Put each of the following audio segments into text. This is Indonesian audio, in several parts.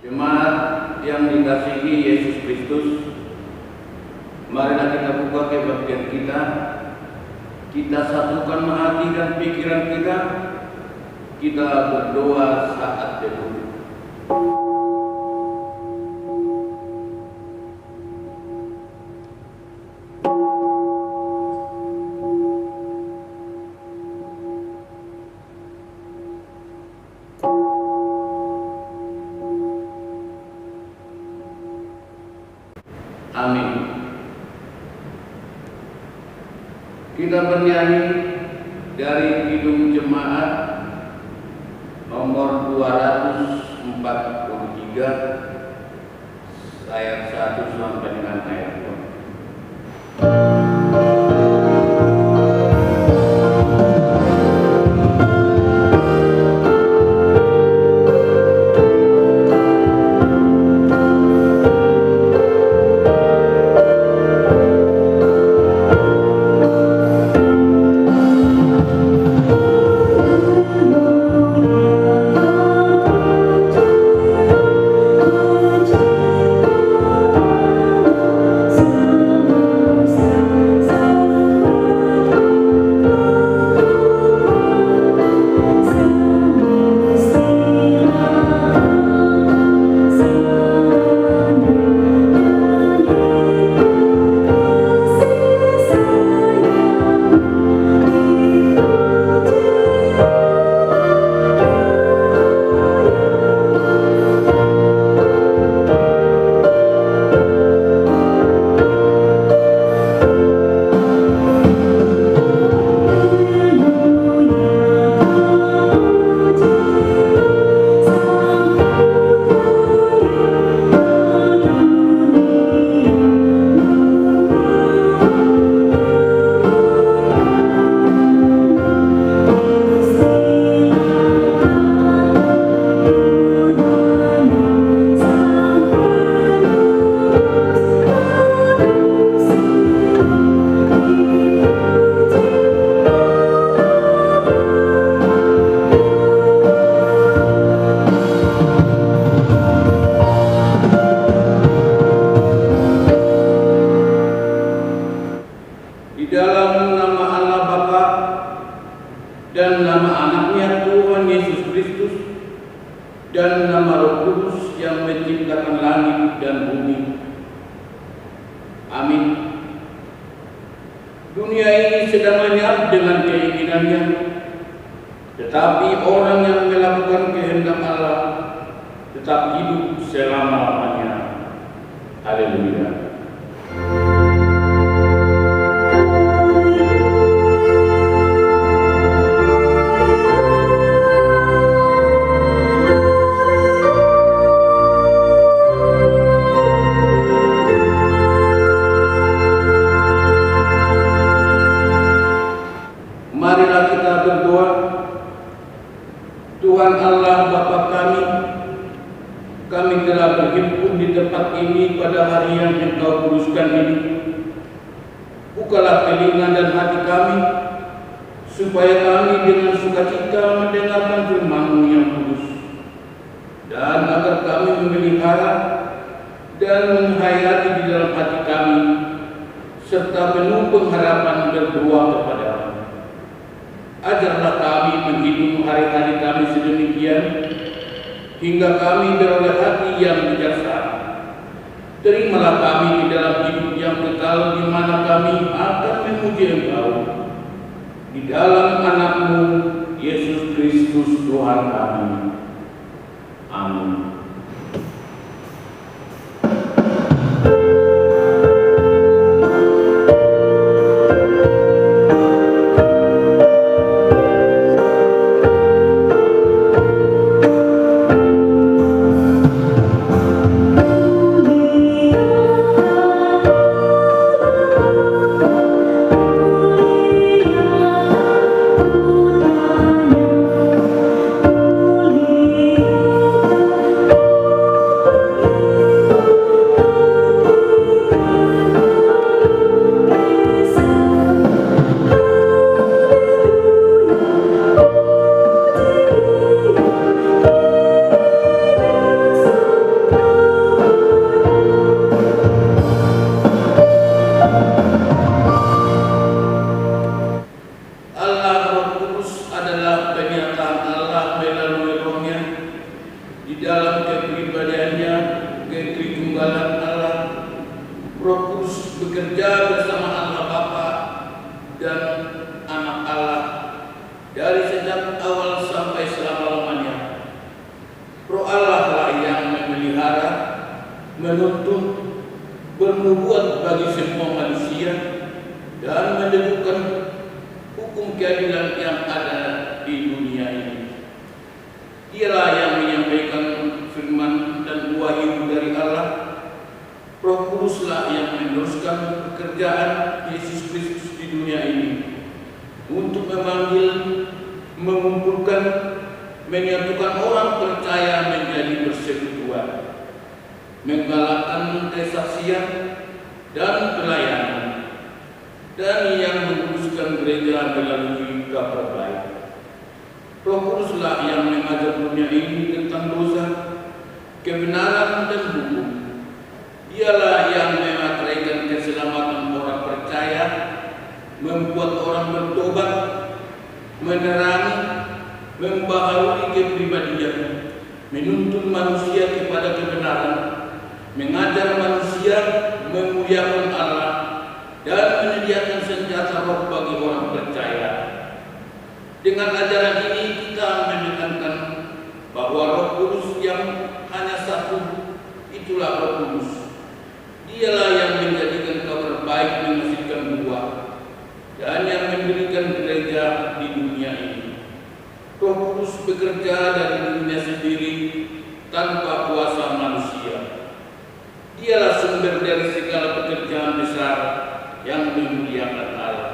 Jemaat yang dikasihi Yesus Kristus, marilah kita buka kebaktian kita. Kita satukan hati dan pikiran kita. Kita berdoa saat teduh. Amin. Kita bernyanyi dari Kidung Jemaat nomor 243 ayat 1 sampai dengan ayat 2. Dan nama anaknya Tuhan Yesus Kristus dan nama Roh Kudus yang menciptakan langit dan bumi. Amin. Dunia ini sedang lenyap dengan keinginannya, tetapi orang yang melakukan kehendak Allah tetap hidup selama-lamanya. Haleluya. Marilah kita berdoa. Tuhan Allah Bapa kami telah berhimpun di tempat ini pada hari yang Engkau kuduskan ini. Bukalah telinga dan hati kami, supaya kami dengan sukacita mendengarkan firman-Mu yang kudus, dan agar kami memelihara dan menghayati di dalam hati kami, serta penuh pengharapan berdoa kepada-Mu. Ajarlah kami menghidup hari-hari kami sedemikian, hingga kami beroleh hati yang bijaksana. Terimalah kami di dalam hidup yang kekal, di mana kami akan memuji Engkau di dalam anak-Mu Yesus Kristus Tuhan kami. Amin. kepribadiannya, ketritunggalan Allah. Roh Kudus bekerja bersama Allah Bapa dan Anak Allah dari sejak awal sampai selama-lamanya. Roh Allah lah yang memelihara, menuntun, bernubuat bagi semua manusia dan menentukan hukum keadilan yang ada di dunia ini. Dialah yang menyampaikan firman dan wahyu dari Allah. Roh Kuduslah yang meneruskan pekerjaan Yesus Kristus di dunia ini untuk memanggil, mengumpulkan, menyatukan orang percaya menjadi persekutuan, menggalakkan kesaksian dan pelayanan, dan yang menguruskan gereja melalui kabar baik. Roh Kuduslah yang mengajar dunia ini tentang dosa, kebenaran dan hukum. Dialah yang memateraikan keselamatan orang percaya, membuat orang bertobat, menerangi, membaharui kepribadian, menuntun manusia kepada kebenaran, mengajar manusia memuliakan Allah, dan menyediakan senjata roh bagi orang percaya. Dengan ajaran ini kita menekankan bahwa Roh Kudus yang hanya satu, itulah Roh Kudus. Dialah yang menjadikan kabar baik menghasilkan buah dan yang mendirikan gereja di dunia ini. Roh Kudus bekerja dari dirinya sendiri tanpa kuasa manusia. Dialah sumber dari segala pekerjaan besar yang memuliakan Allah.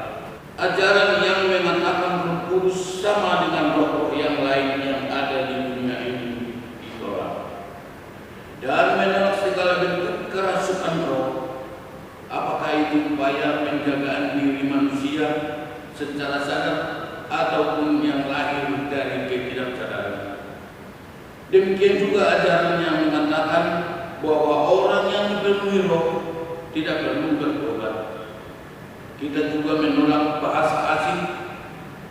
Ajaran yang mengatakan Roh Kudus sama dengan roh-roh yang lain yang ada di dunia ini ditolak. Dan menolak segala bentuk kerasukan roh. Apakah itu upaya penjagaan diri manusia secara sadar ataupun yang lahir dari ketidaksadaran. Demikian juga ajaran yang mengatakan bahwa orang yang dipenuhi roh tidak perlu bertobat. Kita juga menolak bahasa asing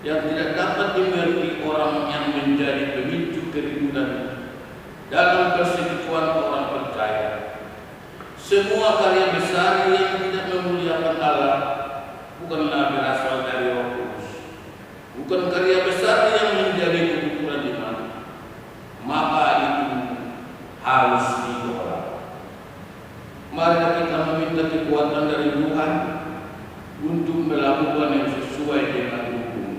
yang tidak dapat dimengerti orang yang menjadi pemicu keributan dalam persekutuan orang percaya. Semua karya besar yang tidak memuliakan Allah bukanlah berasal dari Roh Kudus. Bukan karya besar yang menjadi kebutuhan iman, maka itu harus ditolak. Mari kita meminta kekuatan dari Tuhan untuk melakukan yang sesuai dengan hukum.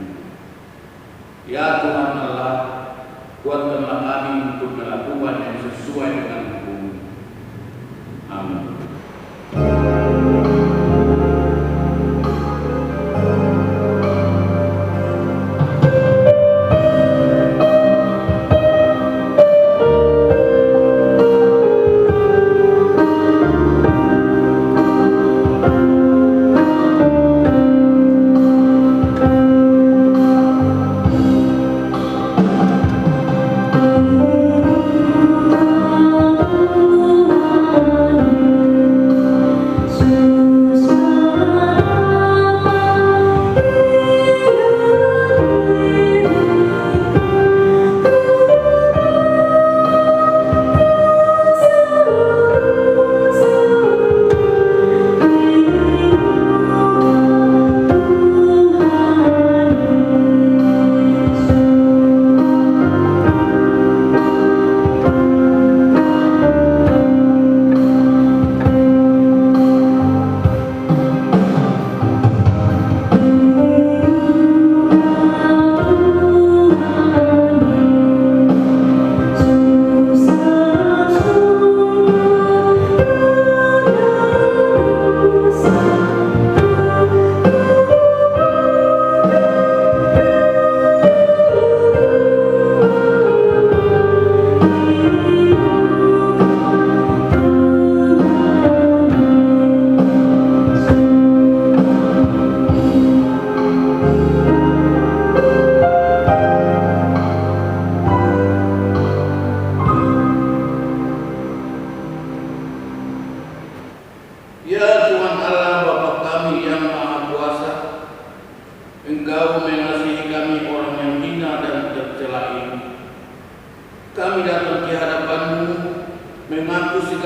Ya Tuhan Allah, kuatkanlah kami untuk melakukan yang sesuai dengan hukum. Amin.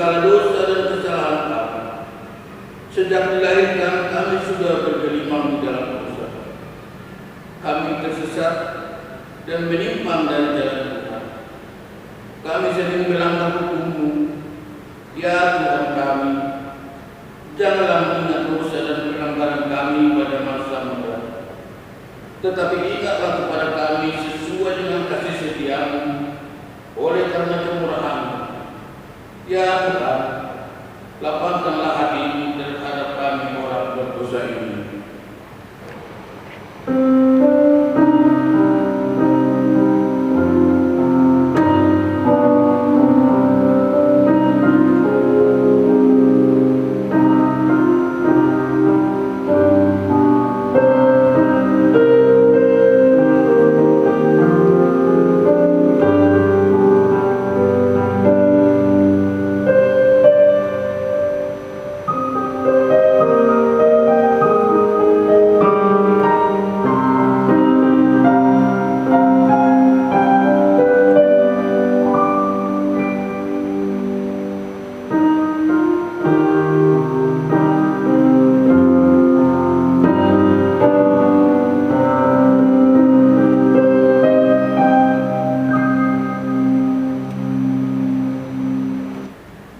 segala dosa dan kesalahan kami. Sejak dilahirkan kami sudah bergelimang di dalam dosa. Kami tersesat dan menyimpang dari jalan Tuhan. Kami sering melanggar hukum-Mu. Ya Tuhan kami, janganlah mengingat dosa dan pelanggaran kami pada masa muda, tetapi ingatlah kepada kami sesuai dengan kasih setia-Mu oleh karena kemurahan-Mu. Ya Tuhan, lapangkanlah hati-Mu terhadap kami orang berdosa ini.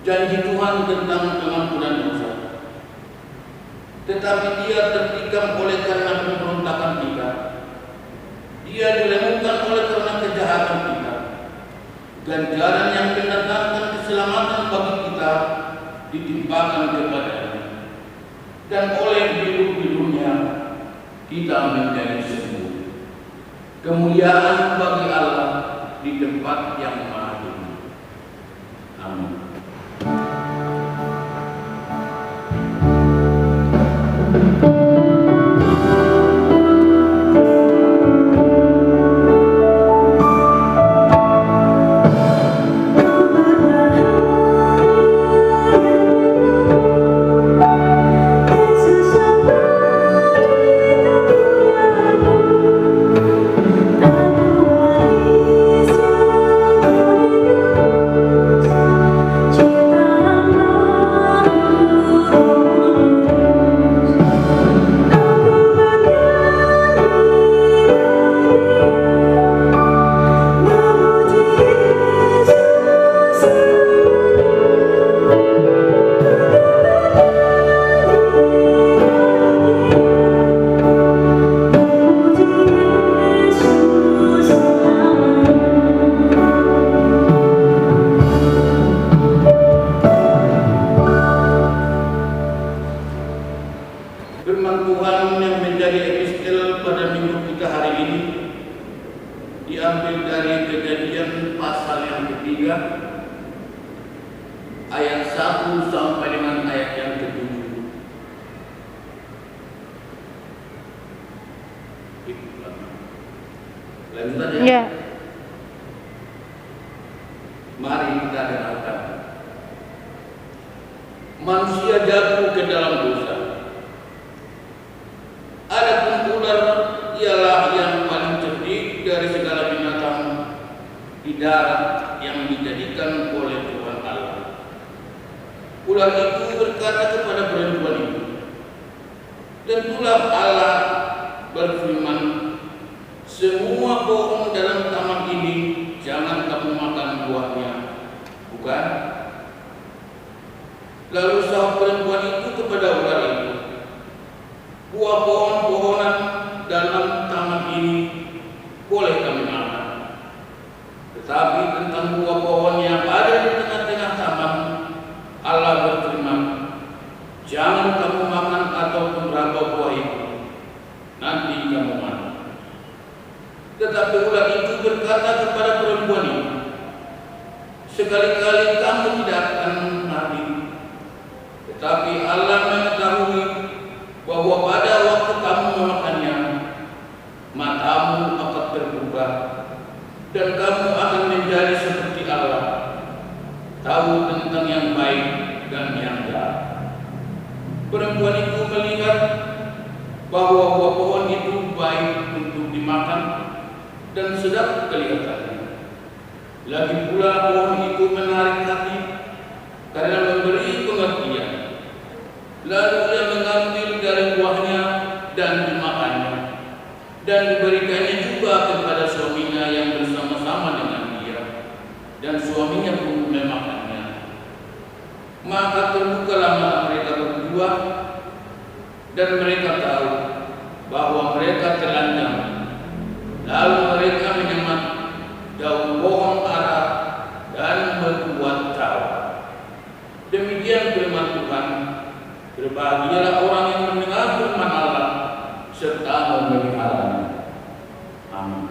Janji Tuhan tentang pengampunan dosa, tetapi Dia tertikam oleh karena pemberontakan kita. Dia dilemparkan oleh karena kejahatan kita. Ganjaran yang mendatangkan keselamatan bagi kita ditimpakan kepada-Nya, dan oleh bilu-bilunya kita menjadi sembuh. Kemuliaan bagi Allah di tempat yang maha tinggi. Amin. Firman Tuhan yang menjadi epistel pada minggu kita hari ini diambil dari Kejadian pasal yang ketiga, ayat 1 sampai dengan ayat yang ke-7. Lanjut aja. Ya. Mari kita dengarkan. Manusia jatuh ke dalam dosa. Adapun ular ialah yang paling cerdik dari segala binatang di darat yang dijadikan oleh Tuhan Allah. Ular itu berkata kepada perempuan itu, "Tentulah Allah berfirman, semua pohon dalam taman ini jangan kamu makan buahnya, bukan?" Lalu sahut perempuan itu kepada ular itu, "Buah pohon-pohonan dalam taman ini boleh kami makan, tetapi tentang buah pohon yang ada di tengah-tengah taman, Allah berfirman, jangan kamu makan ataupun raba buah itu, nanti kamu mati." Tetapi ular itu berkata kepada perempuan itu, "Sekali-kali kamu tidak akan mati, tetapi Allah mengetahui bahwa pada waktu kamu memakannya, matamu akan terbuka dan kamu akan menjadi seperti Allah, tahu tentang yang baik dan yang jahat." Perempuan itu melihat bahwa buah pohon itu baik untuk dimakan dan sedap kelihatannya. Lagi pula pohon itu menarik hati karena Maka terbukalah mata mereka berdua, dan mereka tahu bahwa mereka telanjang. Lalu mereka menyemat daun pohon ara dan berbuat tawa. Demikian firman Tuhan. Berbahagialah orang yang mendengar firman Allah serta memeliharanya. Amin.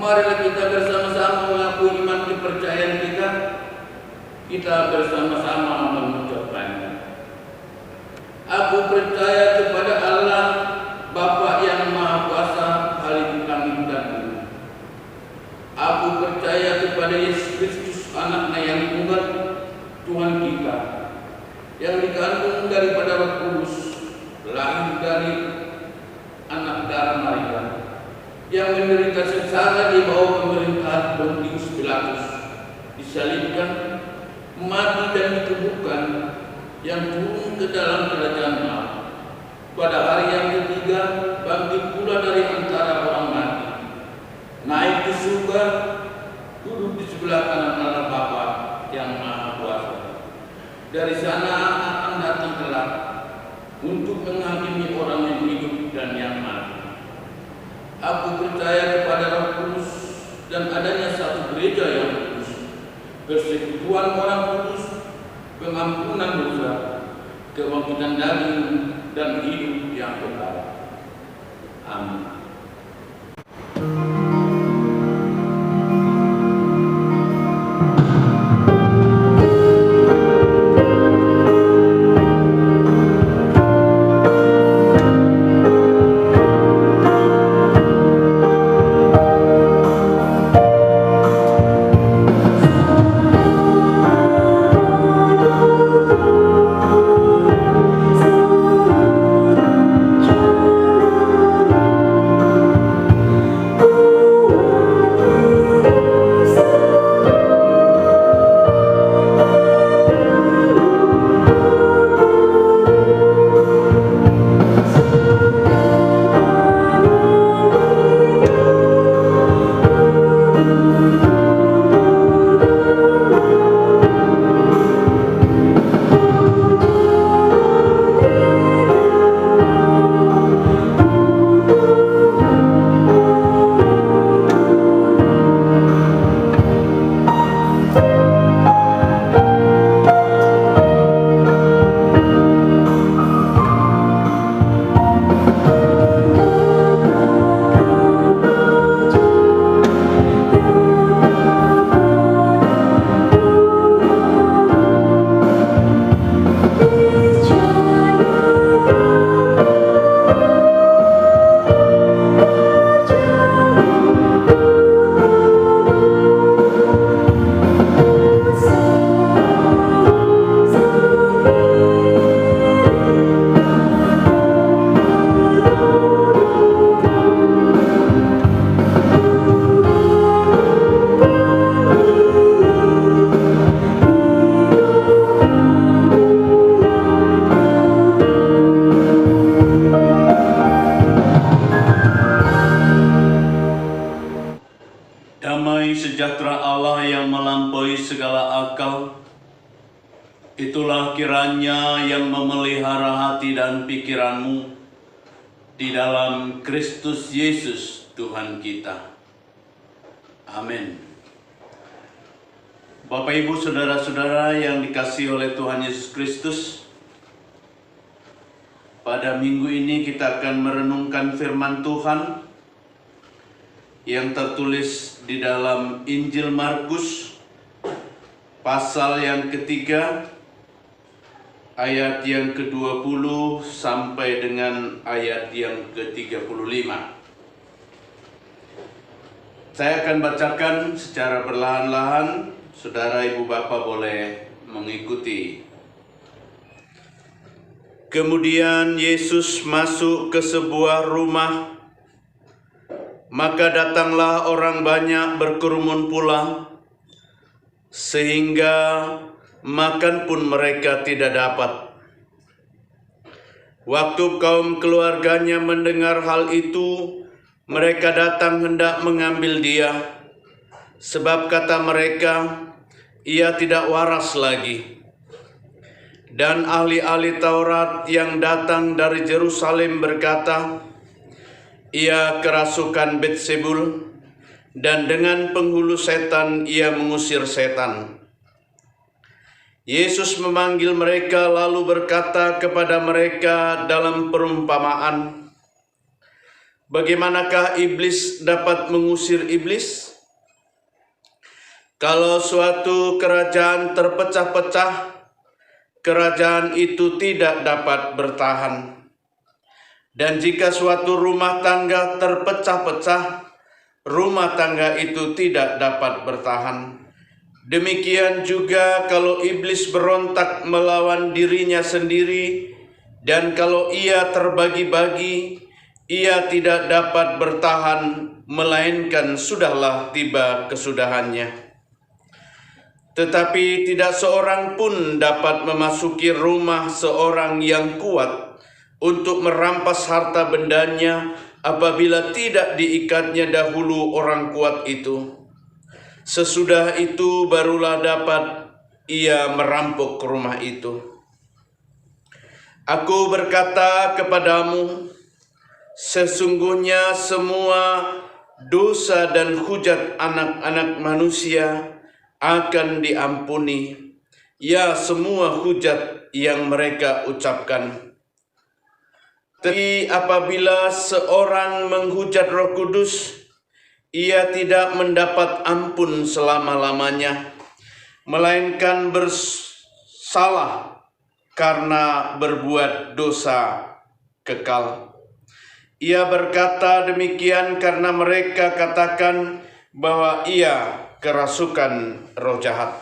Marilah kita bersama-sama mengakui iman kepercayaan kita. Kita bersama-sama mengucapkannya. Aku percaya kepada Allah, Bapa yang Maha Kuasa, Khalik langit dan bumi. Aku percaya kepada Yesus Kristus, Anaknya yang tunggal, Tuhan kita, yang dikandung daripada Roh Kudus, lahir dari anak darah Maria, yang menderita sengsara di bawah pemerintahan Pontius Pilatus, disalibkan, mati dan dikuburkan, yang turun ke dalam kerajaan Allah. Pada hari yang ketiga bangkit pula dari antara orang mati, naik ke surga, duduk di sebelah kanan Allah Bapa yang Maha Kuasa. Dari sana akan datang kelak untuk menghakimi orang yang hidup dan yang mati. Aku percaya kepada Roh Kudus dan adanya satu gereja yang kudus, persekutuan orang kudus, pengampunan dosa, kebangkitan daging, dan hidup yang kekal. Amin. Jauh hati dan pikiranmu di dalam Kristus Yesus Tuhan kita. Amin. Bapak, Ibu, Saudara-saudara yang dikasihi oleh Tuhan Yesus Kristus, pada minggu ini kita akan merenungkan firman Tuhan yang tertulis di dalam Injil Markus, pasal yang ketiga, ayat yang ke-20 sampai dengan ayat yang ke-35. Saya akan bacakan secara perlahan-lahan, saudara ibu bapak boleh mengikuti. Kemudian Yesus masuk ke sebuah rumah, maka datanglah orang banyak berkerumun pula, sehingga makan pun mereka tidak dapat. Waktu kaum keluarganya mendengar hal itu, mereka datang hendak mengambil dia, sebab kata mereka, ia tidak waras lagi. Dan ahli-ahli Taurat yang datang dari Yerusalem berkata, ia kerasukan Beelzebul, dan dengan penghulu setan ia mengusir setan. Yesus memanggil mereka lalu berkata kepada mereka dalam perumpamaan, bagaimanakah iblis dapat mengusir iblis? Kalau suatu kerajaan terpecah-pecah, kerajaan itu tidak dapat bertahan. Dan jika suatu rumah tangga terpecah-pecah, rumah tangga itu tidak dapat bertahan. Demikian juga kalau iblis berontak melawan dirinya sendiri, dan kalau ia terbagi-bagi, ia tidak dapat bertahan, melainkan sudahlah tiba kesudahannya. Tetapi tidak seorang pun dapat memasuki rumah seorang yang kuat untuk merampas harta bendanya apabila tidak diikatnya dahulu orang kuat itu. Sesudah itu barulah dapat ia merampok rumah itu. Aku berkata kepadamu, sesungguhnya semua dosa dan hujat anak-anak manusia akan diampuni, ya semua hujat yang mereka ucapkan. Tetapi apabila seorang menghujat Roh Kudus, ia tidak mendapat ampun selama-lamanya, melainkan bersalah karena berbuat dosa kekal. Ia berkata demikian karena mereka katakan bahwa ia kerasukan roh jahat.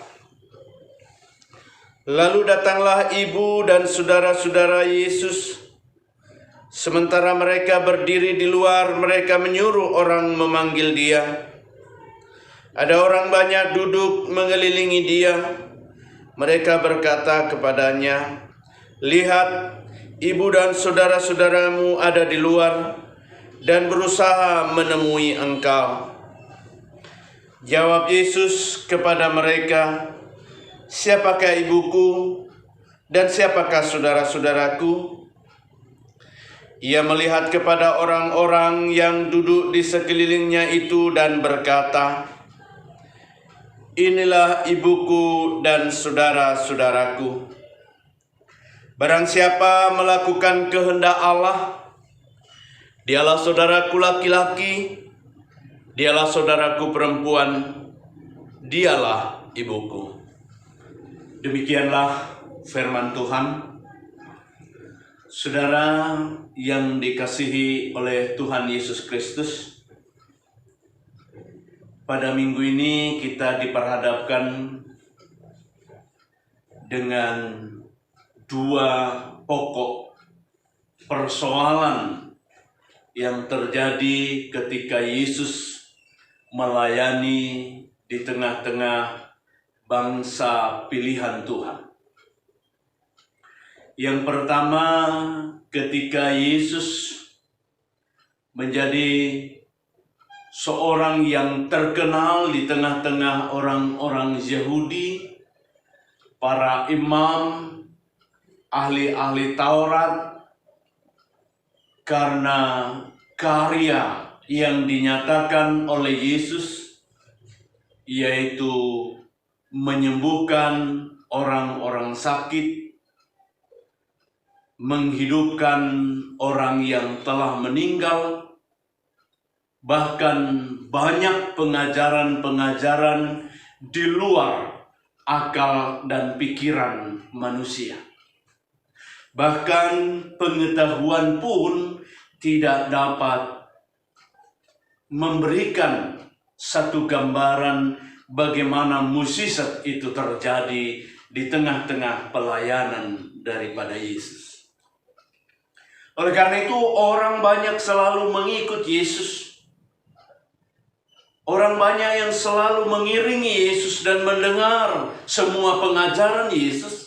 Lalu datanglah ibu dan saudara-saudara Yesus. Sementara mereka berdiri di luar, mereka menyuruh orang memanggil dia. Ada orang banyak duduk mengelilingi dia. Mereka berkata kepadanya, lihat, ibu dan saudara-saudaramu ada di luar dan berusaha menemui engkau. Jawab Yesus kepada mereka, siapakah ibuku dan siapakah saudara-saudaraku? Ia melihat kepada orang-orang yang duduk di sekelilingnya itu dan berkata, inilah ibuku dan saudara-saudaraku. Barang siapa melakukan kehendak Allah, dialah saudaraku laki-laki, dialah saudaraku perempuan, dialah ibuku. Demikianlah firman Tuhan. Saudara yang dikasihi oleh Tuhan Yesus Kristus, pada minggu ini kita diperhadapkan dengan dua pokok persoalan yang terjadi ketika Yesus melayani di tengah-tengah bangsa pilihan Tuhan. Yang pertama, ketika Yesus menjadi seorang yang terkenal di tengah-tengah orang-orang Yahudi, para imam, ahli-ahli Taurat, karena karya yang dinyatakan oleh Yesus, yaitu menyembuhkan orang-orang sakit, menghidupkan orang yang telah meninggal, bahkan banyak pengajaran-pengajaran di luar akal dan pikiran manusia. Bahkan pengetahuan pun tidak dapat memberikan satu gambaran bagaimana mukjizat itu terjadi di tengah-tengah pelayanan daripada Yesus. Oleh karena itu orang banyak selalu mengikut Yesus. Orang banyak yang selalu mengiringi Yesus dan mendengar semua pengajaran Yesus.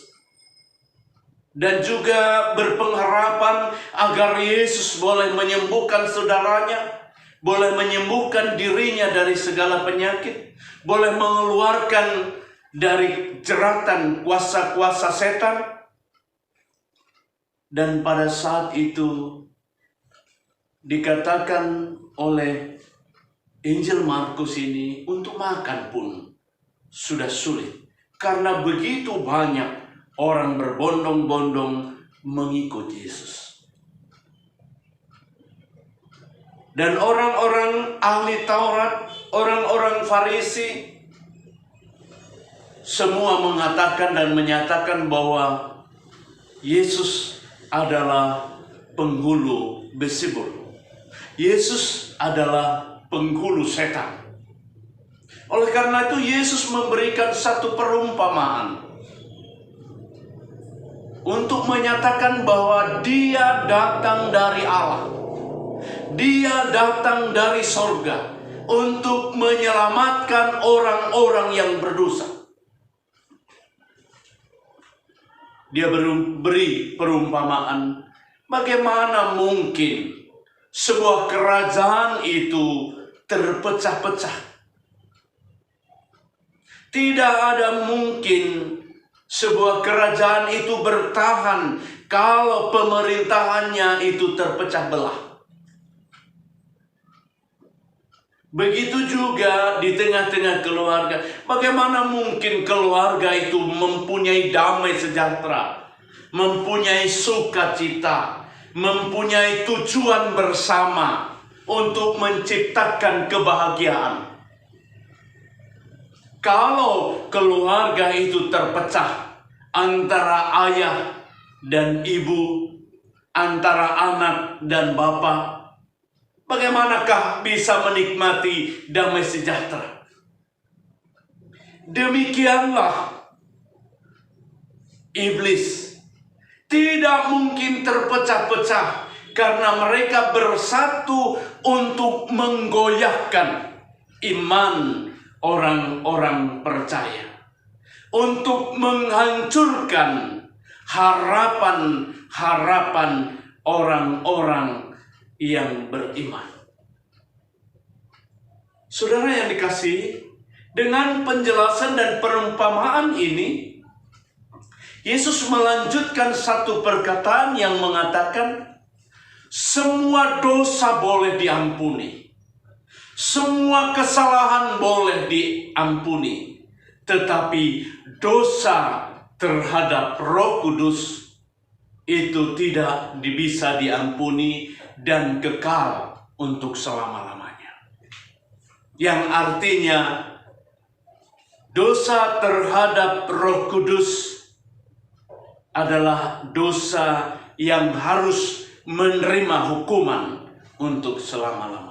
Dan juga berpengharapan agar Yesus boleh menyembuhkan saudaranya, boleh menyembuhkan dirinya dari segala penyakit, boleh mengeluarkan dari jeratan kuasa-kuasa setan. Dan pada saat itu dikatakan oleh Injil Markus ini, untuk makan pun sudah sulit karena begitu banyak orang berbondong-bondong mengikut Yesus. Dan orang-orang ahli Taurat, orang-orang Farisi, semua mengatakan dan menyatakan bahwa Yesus adalah penghulu Beelzebul. Yesus adalah penghulu setan. Oleh karena itu Yesus memberikan satu perumpamaan untuk menyatakan bahwa Dia datang dari Allah. Dia datang dari sorga untuk menyelamatkan orang-orang yang berdosa. Dia beri perumpamaan, bagaimana mungkin sebuah kerajaan itu terpecah-pecah. Tidak ada mungkin sebuah kerajaan itu bertahan kalau pemerintahannya itu terpecah belah. Begitu juga di tengah-tengah keluarga. Bagaimana mungkin keluarga itu mempunyai damai sejahtera, mempunyai sukacita, mempunyai tujuan bersama untuk menciptakan kebahagiaan, kalau keluarga itu terpecah antara ayah dan ibu, antara anak dan bapak? Bagaimanakah bisa menikmati damai sejahtera? Demikianlah iblis tidak mungkin terpecah-pecah karena mereka bersatu untuk menggoyahkan iman orang-orang percaya, untuk menghancurkan harapan-harapan orang-orang yang beriman. Saudara yang dikasihi, dengan penjelasan dan perumpamaan ini, Yesus melanjutkan satu perkataan yang mengatakan, semua dosa boleh diampuni, semua kesalahan boleh diampuni, tetapi dosa terhadap Roh Kudus itu tidak bisa diampuni dan kekal untuk selama-lamanya. Yang artinya dosa terhadap Roh Kudus adalah dosa yang harus menerima hukuman untuk selama-lamanya.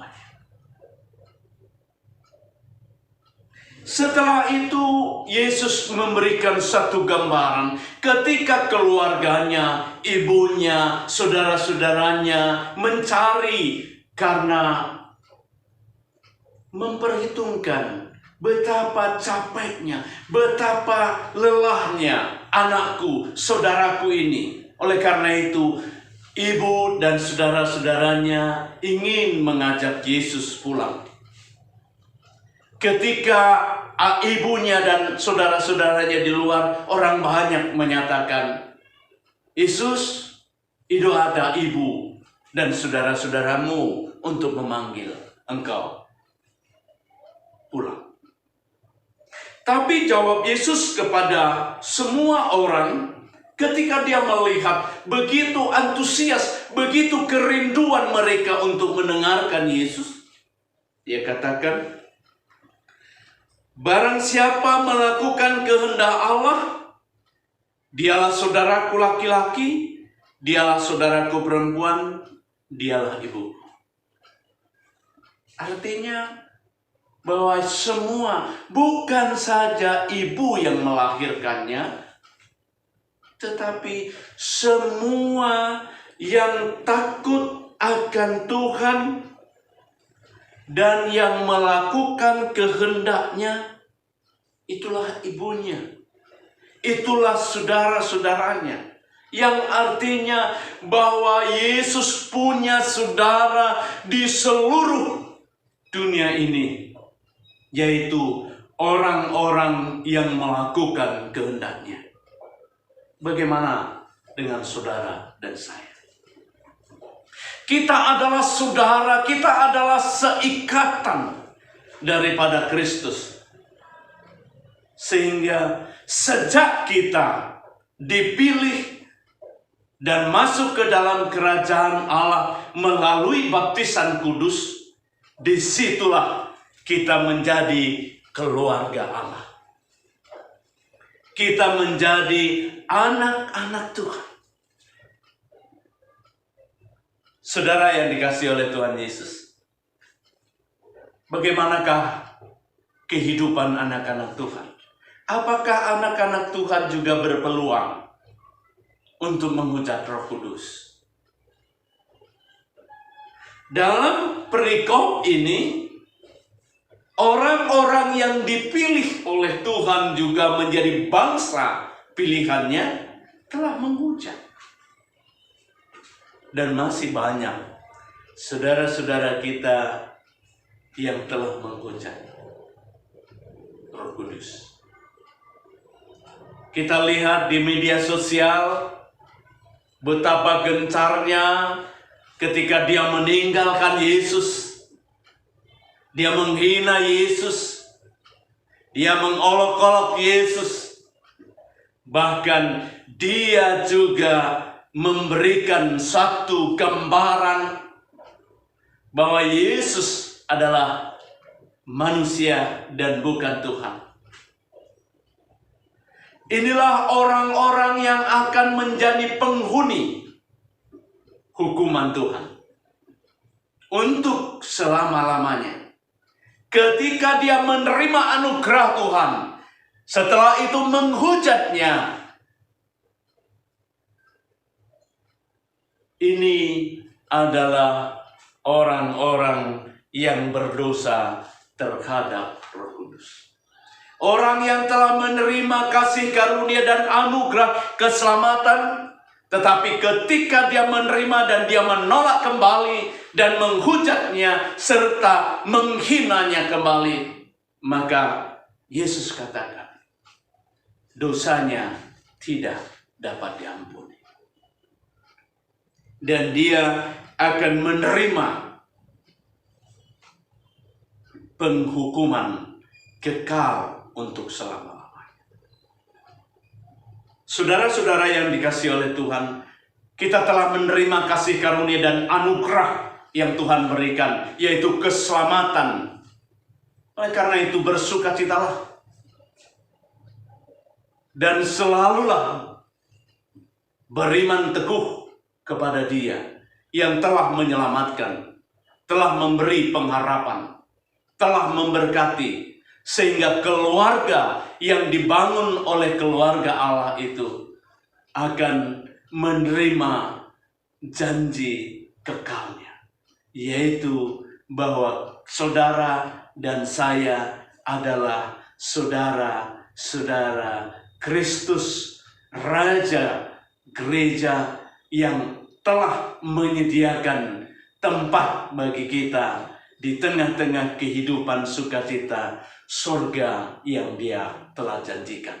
Setelah itu Yesus memberikan satu gambaran ketika keluarganya, ibunya, saudara-saudaranya mencari karena memperhitungkan betapa capeknya, betapa lelahnya anakku, saudaraku ini. Oleh karena itu, ibu dan saudara-saudaranya ingin mengajak Yesus pulang. Ketika ibunya dan saudara-saudaranya di luar, orang banyak menyatakan, Yesus, itu ada ibu dan saudara-saudaramu untuk memanggil engkau pulang. Tapi jawab Yesus kepada semua orang ketika dia melihat begitu antusias, begitu kerinduan mereka untuk mendengarkan Yesus. Dia katakan, barang siapa melakukan kehendak Allah, dialah saudaraku laki-laki, dialah saudaraku perempuan, dialah ibuku. Artinya bahwa semua, bukan saja ibu yang melahirkannya, tetapi semua yang takut akan Tuhan dan yang melakukan kehendaknya, itulah ibunya, itulah saudara-saudaranya. Yang artinya bahwa Yesus punya saudara di seluruh dunia ini, yaitu orang-orang yang melakukan kehendaknya. Bagaimana dengan saudara dan saya? Kita adalah saudara, kita adalah seikatan daripada Kristus. Sehingga sejak kita dipilih dan masuk ke dalam kerajaan Allah melalui baptisan kudus, disitulah kita menjadi keluarga Allah. Kita menjadi anak-anak Tuhan. Saudara yang dikasihi oleh Tuhan Yesus, bagaimanakah kehidupan anak-anak Tuhan? Apakah anak-anak Tuhan juga berpeluang untuk menghujat Roh Kudus? Dalam perikop ini, orang-orang yang dipilih oleh Tuhan juga menjadi bangsa pilihannya telah menghujat. Dan masih banyak saudara-saudara kita yang telah menghujat Roh Kudus. Kita lihat di media sosial betapa gencarnya ketika dia meninggalkan Yesus. Dia menghina Yesus. Dia mengolok-olok Yesus. Bahkan dia juga memberikan satu gambaran bahwa Yesus adalah manusia dan bukan Tuhan. Inilah orang-orang yang akan menjadi penghuni hukuman Tuhan untuk selama-lamanya. Ketika dia menerima anugerah Tuhan, setelah itu menghujatnya. Ini adalah orang-orang yang berdosa terhadap Roh Kudus. Orang yang telah menerima kasih karunia dan anugerah keselamatan, tetapi ketika dia menerima dan dia menolak kembali dan menghujatnya serta menghinanya kembali, maka Yesus katakan dosanya tidak dapat diampuni. Dan dia akan menerima penghukuman kekal untuk selama-lamanya. Saudara-saudara yang dikasihi oleh Tuhan, kita telah menerima kasih karunia dan anugerah yang Tuhan berikan, yaitu keselamatan. Oleh karena itu bersukacitalah. Dan selalulah beriman teguh kepada Dia yang telah menyelamatkan, telah memberi pengharapan, telah memberkati, sehingga keluarga yang dibangun oleh keluarga Allah itu akan menerima janji kekalnya, yaitu bahwa saudara dan saya adalah saudara-saudara Kristus, Raja Gereja yang telah menyediakan tempat bagi kita di tengah-tengah kehidupan sukacita surga yang Dia telah janjikan.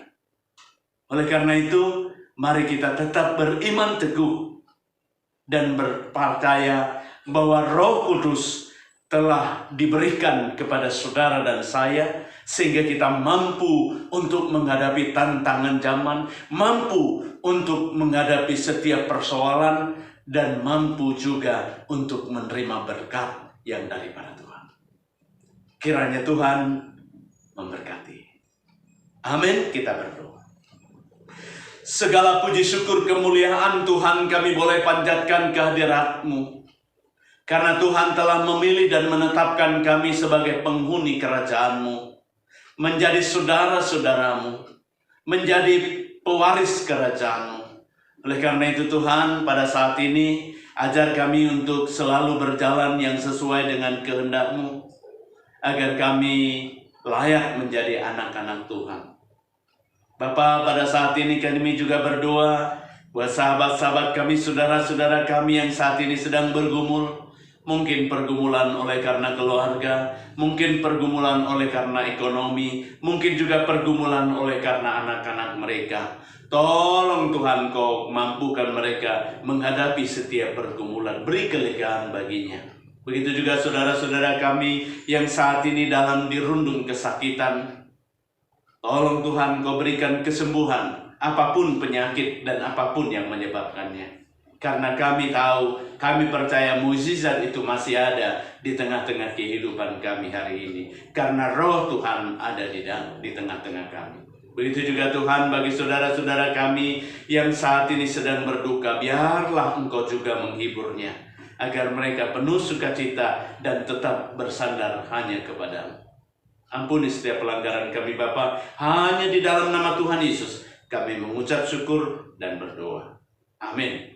Oleh karena itu, mari kita tetap beriman teguh dan percaya bahwa Roh Kudus telah diberikan kepada saudara dan saya, sehingga kita mampu untuk menghadapi tantangan zaman, mampu untuk menghadapi setiap persoalan, dan mampu juga untuk menerima berkat yang daripada Tuhan. Kiranya Tuhan memberkati. Amin. Kita berdoa. Segala puji syukur kemuliaan Tuhan kami boleh panjatkan kehadirat-Mu, karena Tuhan telah memilih dan menetapkan kami sebagai penghuni kerajaan-Mu, menjadi saudara-saudara-Mu, menjadi pewaris kerajaan-Mu. Oleh karena itu Tuhan, pada saat ini ajar kami untuk selalu berjalan yang sesuai dengan kehendak-Mu, agar kami layak menjadi anak-anak Tuhan. Bapa, pada saat ini kami juga berdoa buat sahabat-sahabat kami, saudara-saudara kami yang saat ini sedang bergumul. Mungkin pergumulan oleh karena keluarga, mungkin pergumulan oleh karena ekonomi, mungkin juga pergumulan oleh karena anak-anak mereka. Tolong Tuhan, Kau mampukan mereka menghadapi setiap pergumulan. Beri kelegaan baginya. Begitu juga saudara-saudara kami yang saat ini dalam dirundung kesakitan. Tolong Tuhan, Kau berikan kesembuhan apapun penyakit dan apapun yang menyebabkannya. Karena kami tahu, kami percaya mukjizat itu masih ada di tengah-tengah kehidupan kami hari ini. Karena Roh Tuhan ada di tengah-tengah kami. Begitu juga Tuhan bagi saudara-saudara kami yang saat ini sedang berduka, biarlah Engkau juga menghiburnya, agar mereka penuh sukacita dan tetap bersandar hanya kepada-Mu. Ampuni setiap pelanggaran kami Bapa, hanya di dalam nama Tuhan Yesus kami mengucap syukur dan berdoa. Amin.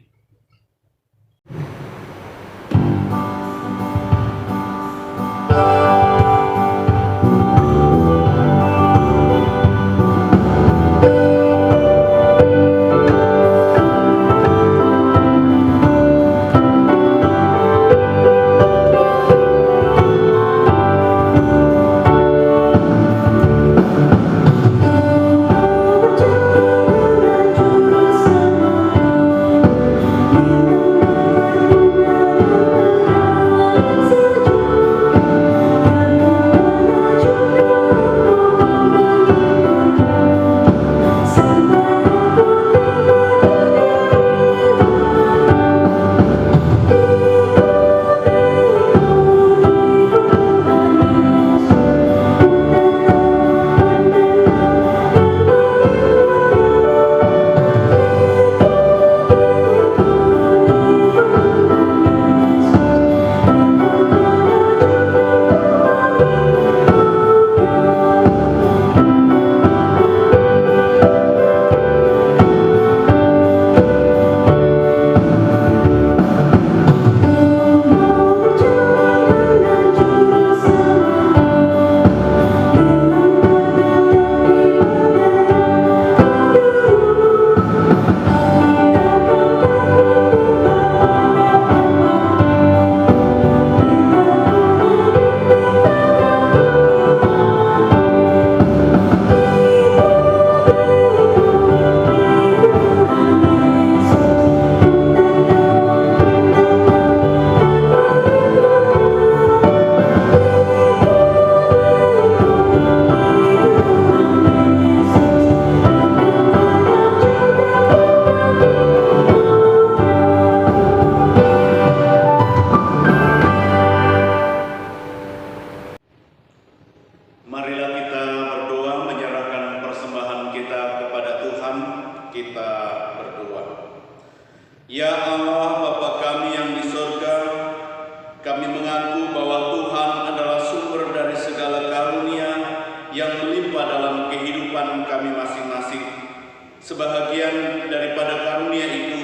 Sebahagian daripada karunia itu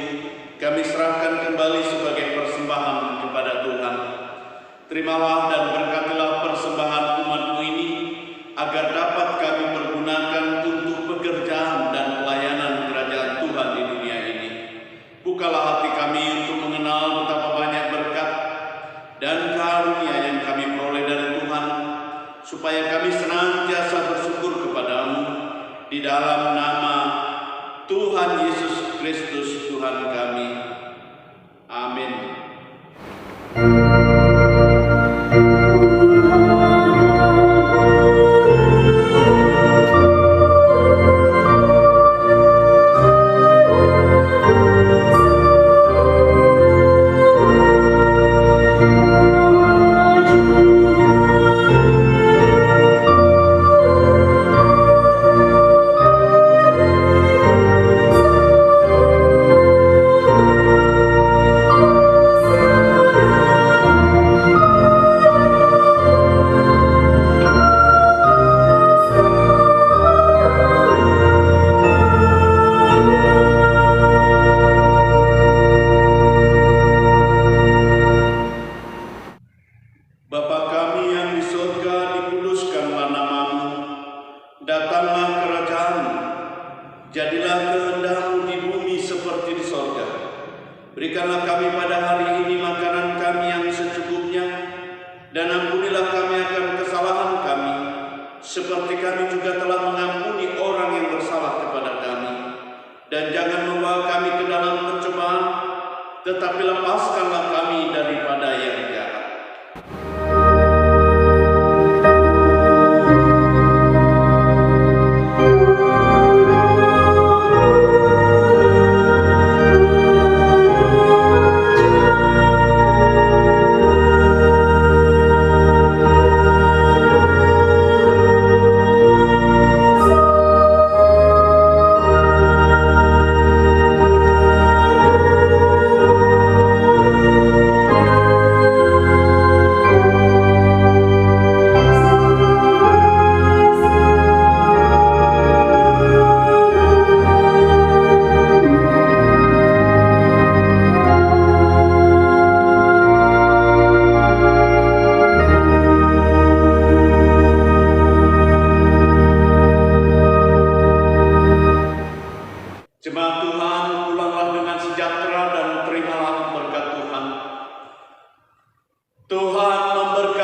kami serahkan kembali sebagai persembahan kepada Tuhan. Terimalah dan berkatilah persembahan umat-Mu ini, agar dapat kami pergunakan untuk pekerjaan dan pelayanan kerajaan Tuhan di dunia ini. Bukalah hati kami untuk mengenal betapa banyak berkat dan karunia yang kami peroleh dari Tuhan, supaya kami senantiasa bersyukur kepada-Mu di dalam nama Tuhan Yesus Kristus Tuhan kami. Amin.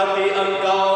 memberkati engkau